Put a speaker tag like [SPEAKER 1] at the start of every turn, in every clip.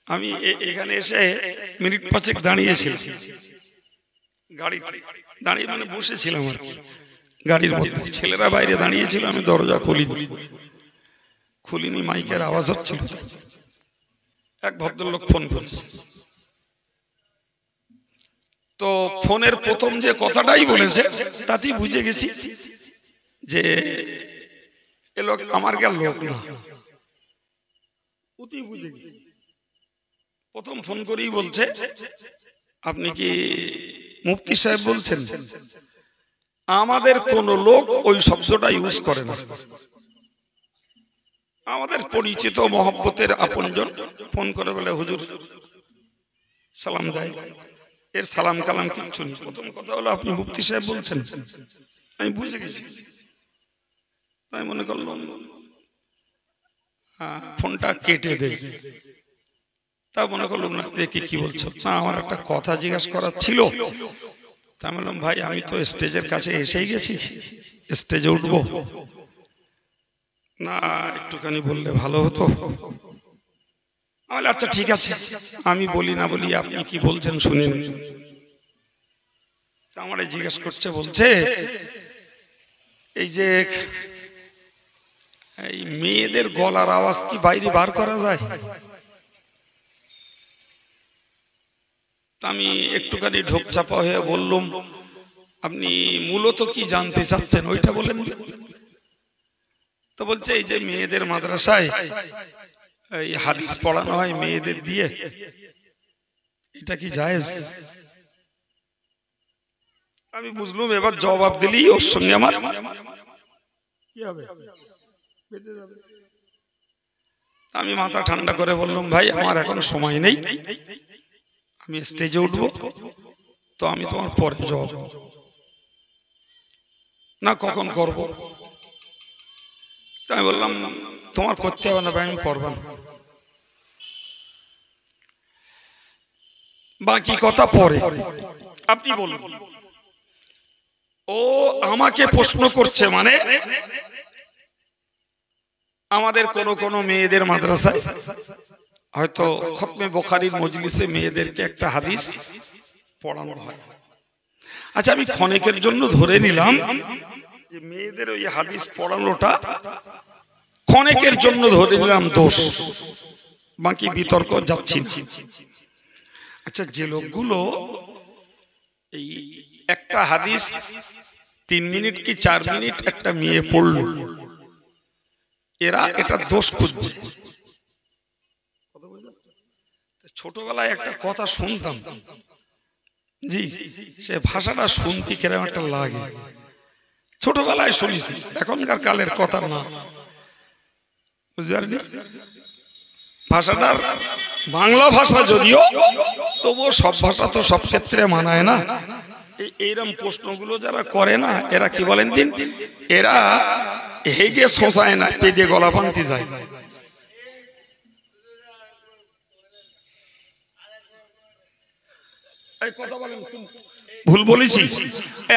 [SPEAKER 1] আমি এখানে এসে মিনিট 5 দাঁড়িয়েছিলাম, গাড়িতে দাঁড়িয়ে মানে বসেছিলাম আর কি, গাড়ির মধ্যে ছেলেরা বাইরে দাঁড়িয়েছিল, আমি দরজা খুলিনি, মাইকের আওয়াজ হচ্ছিল। এক ভদ্রলোক ফোন করেছে, তো ফোনের প্রথম যে কথাটাই বলেছে তাতেই বুঝে গেছি যে এ লোক আমার গেল লোক না। বুঝে গেছি, প্রথম ফোন করেই বলছে, আপনি কি মুফতি সাহেব বলছেন? আমাদের কোন লোক ওই শব্দটা ইউজ করে না, আমাদের পরিচিত মহব্বতের আপনজন ফোন করে বলে হুজুর সালাম দেয়, এর সালাম কালাম কিচ্ছু নেই। প্রথম কথা হলো আপনি মুফতি সাহেব বলছেন, আমি বুঝে গেছি। তাই মনে করলাম ফোনটা কেটে দেই, তা মনে করলাম না দেখি কি বলছো। না, আমার একটা কথা জিজ্ঞাসা করার ছিল। তা বললাম ভাই আমি তো স্টেজের কাছে এসেই গেছি, স্টেজে উঠবো না, একটুখানি বললে ভালো হতো। আচ্ছা ঠিক আছে, আমি বলি না বলি আপনি কি বলছেন শুনেন। আমারে জিজ্ঞেস করছে, বলছে এই যে এই মেয়েদের গলার আওয়াজ কি বাইরে বার করা যায়? আমি একটুখানি ঢোকচাপা হয়ে বললাম, আপনি মূলত কি জানতে চাচ্ছেন ওইটা বলেন। তো বলছে এই যে মেয়েদের মাদ্রাসায় এই হাদিস পড়ানো হয় মেয়েদের দিয়ে, এটা কি জায়েজ? আমি বুঝলাম এবার জবাব দিলেই ওর সঙ্গে আমার কি হবে, আমি মাথা ঠান্ডা করে বললাম ভাই আমার এখন সময় নেই, আমি স্টেজে উঠবো, তো আমি তোমার পরে জবাব না কখন করব। তাই বললাম তোমার করতে হবে না ভাই, আমি করব না, বাকি কথা পরে আপনি বলুন। ও আমাকে প্রশ্ন করছে, মানে আমাদের কোন মেয়েদের মাদ্রাসায় হয়তো খতমে বুখারীর মজলিসে মেয়েদেরকে একটা হাদিস পড়ানো হয়। আচ্ছা আমি ক্ষণিকের জন্য ধরে নিলাম যে মেয়েদের ওই হাদিস পড়ানোটা ক্ষণিকের জন্য ধরে নিলাম দোষ, বাকি বিতর্ক যাচ্ছি না। আচ্ছা যে লোকগুলো এই একটা হাদিস 3 মিনিট কি 4 মিনিট একটা মেয়ে পড়ল, এরা এটা দোষ খুঁজছে। ছোটবেলায় একটা কথা শুনতাম, জি সে ভাষাটা শুনতে কেরম একটা লাগে, ছোটবেলায় শুনেছি, এখনকার কালের কথা না, বুঝতে পারলি? ভাষাটার বাংলা ভাষা যদিও, তবুও সব ভাষা তো সব ক্ষেত্রে মানায় না। এইরকম প্রশ্নগুলো যারা করে না, এরা কি বলেন দিন, এরা হেগে শোষায় না, পেটে গলা বানতে যায়। ভুল বলেছি?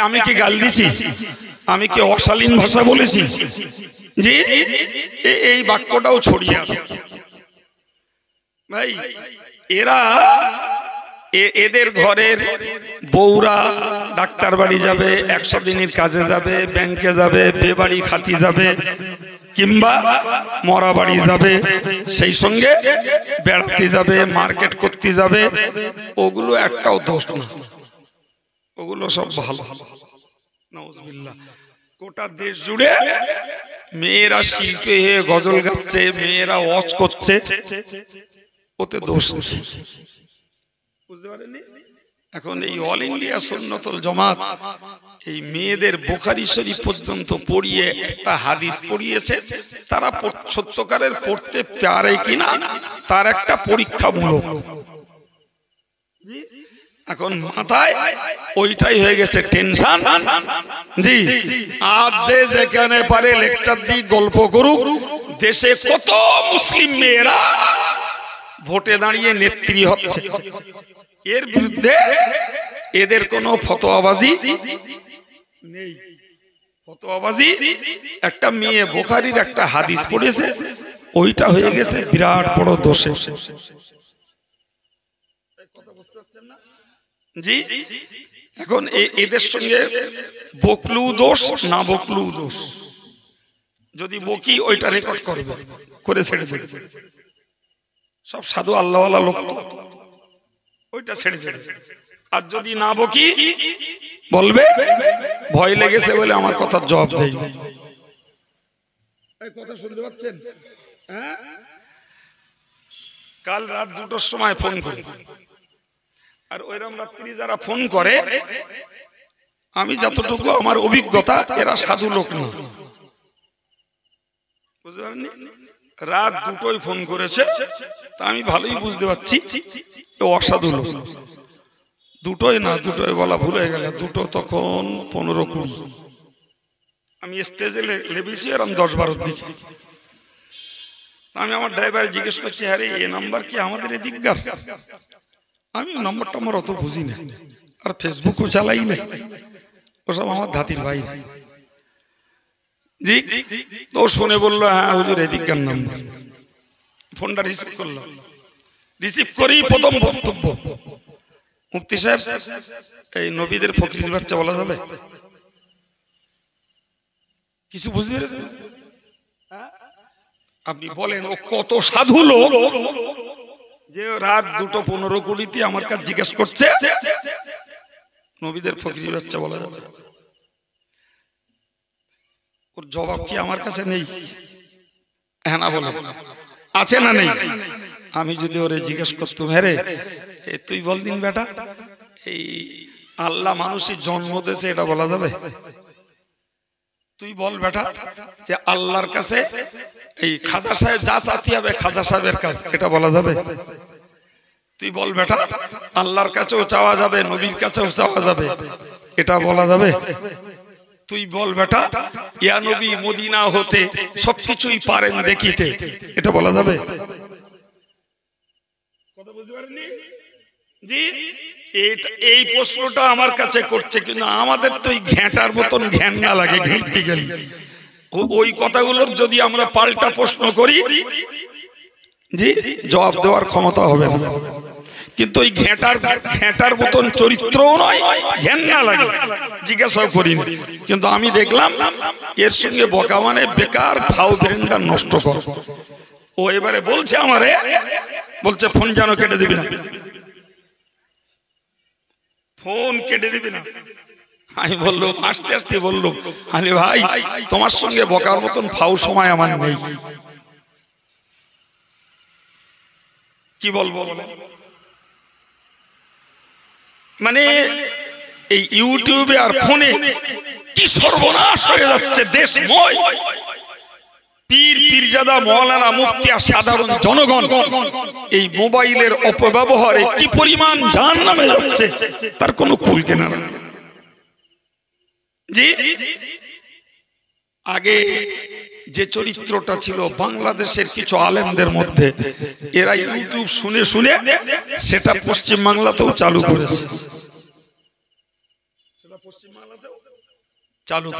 [SPEAKER 1] আমি কি গাল দিছি? আমি কি অশালীন ভাষা বলেছি? জি, এই বাক্যটাও ছড়িয়ে আসে ভাই। এরা এদের ঘরের বউরা ডাক্তার বাড়ি যাবে, 100 দিনের কাজে যাবে, ব্যাংকে যাবে, বেবাড়ি খাতি যাবে, কিংবা মরা বাড়ি যাবে, সেই সঙ্গে বেড়াতে যাবে, মার্কেট করতে যাবে, ওগুলো একটাও দোষ না, ওগুলো সব ভালো। নাউজুবিল্লাহ। গোটা দেশ জুড়ে মেয়েরা শিল্পী হয়ে গজল গাচ্ছে, মেয়েরা ওয়াজ করছে, ওতে দোষ নেই, বুঝতে পারেননি? এখন এই অল ইন্ডিয়া সুন্নতুল জামাত এই মেয়েদের বুখারী শরীফ পর্যন্ত পড়িয়ে একটা হাদিস পড়িয়েছে, তারা সত্যকারের পড়তে পারে কিনা তার একটা পরীক্ষামূলক। এখন মাথায় ওইটাই হয়ে গেছে টেনশন। জি, আজ যে যেখানে পারে লেকচার দিয়ে গল্প করুক, দেশে কত মুসলিম মেয়েরা ভোটে দাঁড়িয়ে নেত্রী হচ্ছে, এর বিরুদ্ধে এদের কোনো ফতোয়াবাজি নেই। ফতোয়াবাজি একটা মেয়ে বুখারীর একটা হাদিস পড়েছে, ওইটা হয়ে গেছে বিরাট বড় দোষে। কথা বুঝতে পারছেন না? জি, এখন এদের সঙ্গে বকলু দোষ না বকলু দোষ, যদি বকি ওইটা রেকর্ড করবে, করে ছেড়ে ছেড়ে সব সাধু আল্লাহওয়ালা লোক তো ওইটা ছেড়ে ছেড়ে, আর যদি না বকি বলবে ভয় লেগেছে বলে আমার কথার জবাব দেই। কথা শুনতে পাচ্ছেন? হ্যাঁ, কাল রাত 2টার সময় ফোন করে, আর ওইরকম রাত্রি যারা ফোন করে, আমি যতটুকু আমার অভিজ্ঞতা, এরা সাধু লোক না, বুঝতে পারেননি? রাত 2টোয় ফোন করেছে, তা আমি ভালোই বুঝতে পারছি অসাধু লোক। 2টোয় না, 2টোয় বলা ভুল হয়ে গেল, 2টো তখন 15-20। আমি স্টেজে লেবেছি এরকম 10-12 দিকে। আমি আমার ড্রাইভার জিজ্ঞেস করছি, হ্যাঁ রে, এ নাম্বার কি আমাদের এদিককার? আমি নম্বরটা আমার অত বুঝি না, আর ফেসবুকও চালাই না, ওসব আমার ধাতির ভাই না। জি, তো শুনে বললো, হ্যাঁ হুজুর এদিককার নাম্বার। ফোনটা রিসিভ করলাম, রিসিভ করেই প্রথম বক্তব্য, মুফতি সাহেব এই নবীদের ফকির বাচ্চা বলা যাবে? কিছু বুঝতে পেরেছেন? আপনি বলেন ও কত সাধু লোক যে রাত 2:15 আমার কাছে জিজ্ঞেস করছে নবীদের ফকির বাচ্চা বলা যাবে? ওর জবাব কি আমার কাছে নেই? হ্যাঁ না বলে আছে না নেই? আমি যদি ওরে জিজ্ঞেস করতাম, হ্যাঁ রে তুই বল দিন বেটা, এই আল্লাহ মানুষের জন্ম দিয়েছে, এটা বলা যাবে? তুই বল বেটা যে আল্লাহর কাছে এই খাজা সাহেব যা চাইতে হবে খাজা সাহেবের কাছে, এটা বলা যাবে? তুই বল বেটা আল্লাহর কাছেও চাওয়া যাবে, নবীর কাছেও চাওয়া যাবে, এটা বলা যাবে? তুই বল বেটা ইয়া নবী মদিনা হতে সবকিছুই পারেন দেখিতে, এটা বলা যাবে? কথা বুঝতে পারেননি? জি, এই প্রশ্নটা আমার কাছে করছে, কিন্তু আমাদের তো এই ঘ্যাঁটার মতন ঘ্যান না লাগে ঘেঁটতে গেলে। ওই কথাগুলোর যদি আমরা পাল্টা প্রশ্ন করি, জি জবাব দেওয়ার ক্ষমতা হবে না। কিন্তু ওই ঘ্যাঁটার মতন চরিত্রও নয়, ঘ্যান না লাগে, জিজ্ঞাসাও করিনি। কিন্তু আমি দেখলাম এর সঙ্গে বকা মানে বেকার ফাও ব্রেনটা নষ্ট কর। ও এবারে বলছে আমারে, বলছে ফোন যেন কেটে দিবি না, ফোন কেটে দিবি না। আমি বললাম আস্তে আস্তে বললাম, আরে ভাই তোমার সঙ্গে বকার মতন ফাউ সময় আমার নেই। কি বলবো মানে এই ইউটিউবে আর ফোনে কি সর্বনাশ হয়ে যাচ্ছে দেশময়। পীর পীরজাদা মাওলানা মুফতি আর সাধারণ জনগণ এই মোবাইলের অপব্যবহারে কি পরিমাণ জাহান্নামে যাচ্ছে তার কোনো কুল কিনারা নেই। জি, আগে যে চরিত্রটা ছিল বাংলাদেশের কিছু আলেমদের মধ্যে, এরা ইউটিউব শুনে শুনে সেটা পশ্চিম বাংলাতেও চালু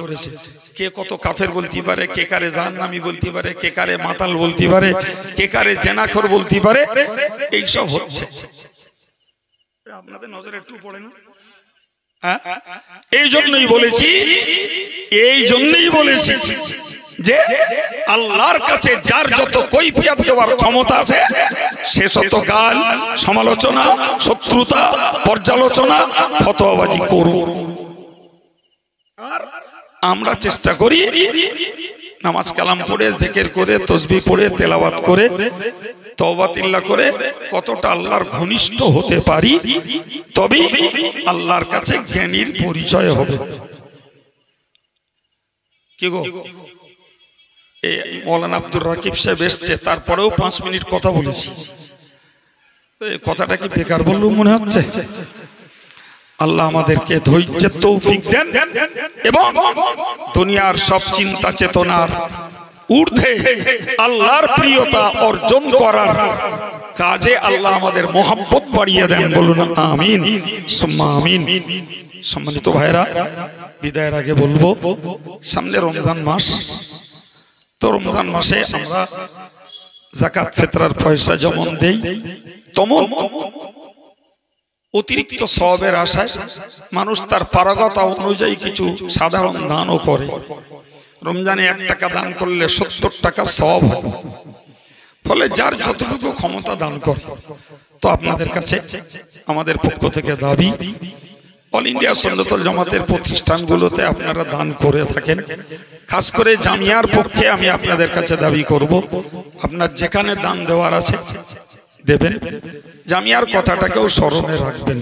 [SPEAKER 1] করেছে, কে কত কাফের বলতে পারে, কে কারে জাহান্নামী বলতে পারে, কে কারে মাতাল বলতে পারে, কে কারে জেনাখোর বলতে পারে, এইসব হচ্ছে। আপনাদের নজরে একটু পড়ে না? এই জন্যই বলেছি যে আল্লাহর কাছে যার যত কৈফিয়ত দেওয়ার ক্ষমতা আছে সে শত গাল, সমালোচনা, শত্রুতা, পর্যালোচনা, ফতোয়াবাজি করুন। আর আমরা চেষ্টা করি নামাজ কালাম পড়ে, জিকির করে, তাসবিহ পড়ে, তেলাওয়াত করে, তওবা তিল্লা করে কতটা আল্লাহর ঘনিষ্ঠ হতে পারি, তবেই আল্লাহর কাছে জ্ঞানীর পরিচয় হবে। কি গো, মৌলানা আব্দুর রাকিব সাহেব এসছে, তারপরেও 5 মিনিট কথা বলেছি। কথাটা কি বেকার বললুম মনে হচ্ছে? আল্লাহ আমাদেরকে ধৈর্যের তৌফিক দেন এবং দুনিয়ার সব চিন্তা চেতনার ঊর্ধ্বে আল্লাহর প্রিয়তা অর্জন করার কাজে আল্লাহ আমাদের মোহাব্বত বাড়িয়ে দেন। বলুন আমিন সুম্মা আমিন। সম্মানিত ভাইরা, বিদায়ের আগে বলবো, সামনে রমজান মাস, তো রমজান মাসে আমরা যাকাত ফিতরার পয়সা যেমন দেই, তেমন অতিরিক্ত সওয়াবের আশায় মানুষ তার পারগতা অনুযায়ী কিছু সাধারণ দানও করে। রমজানে 1 টাকা দান করলে 70 টাকা সওয়াব হয়। ফলে যার যতটুকু ক্ষমতা দান করে। তো আপনাদের কাছে আমাদের পক্ষ থেকে দাবি, অল ইন্ডিয়া সুন্নাতুল জামাতের প্রতিষ্ঠানগুলোতে আপনারা দান করে থাকেন, খাস করে জামিয়ার পক্ষে আমি আপনাদের কাছে দাবি করব, আপনার যেখানে দান দেওয়ার আছে দেবেন, জামিয়ার কথাটাকেও স্মরণে রাখবেন।